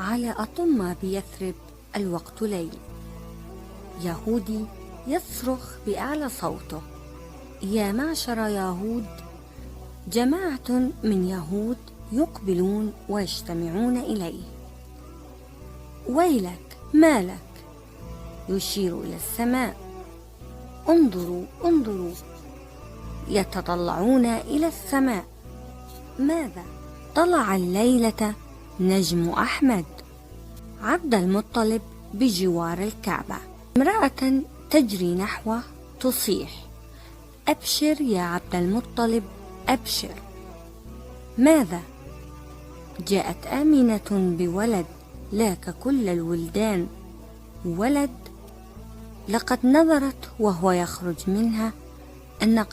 على أطمة بيثرب الوقت ليل. يهودي يصرخ بأعلى صوته: يا معشر يهود! جماعة من يهود يقبلون ويجتمعون إليه. ويلك، مالك؟ يشير إلى السماء. انظروا انظروا. يتطلعون إلى السماء. ماذا؟ طلع الليلة نجم أحمد. عبد المطلب بجوار الكعبة. امرأة تجري نحوه تصيح: أبشر يا عبد المطلب، أبشر. ماذا؟ جاءت آمنة بولد لا ككل الولدان، ولد لقد نظرت وهو يخرج منها أن قد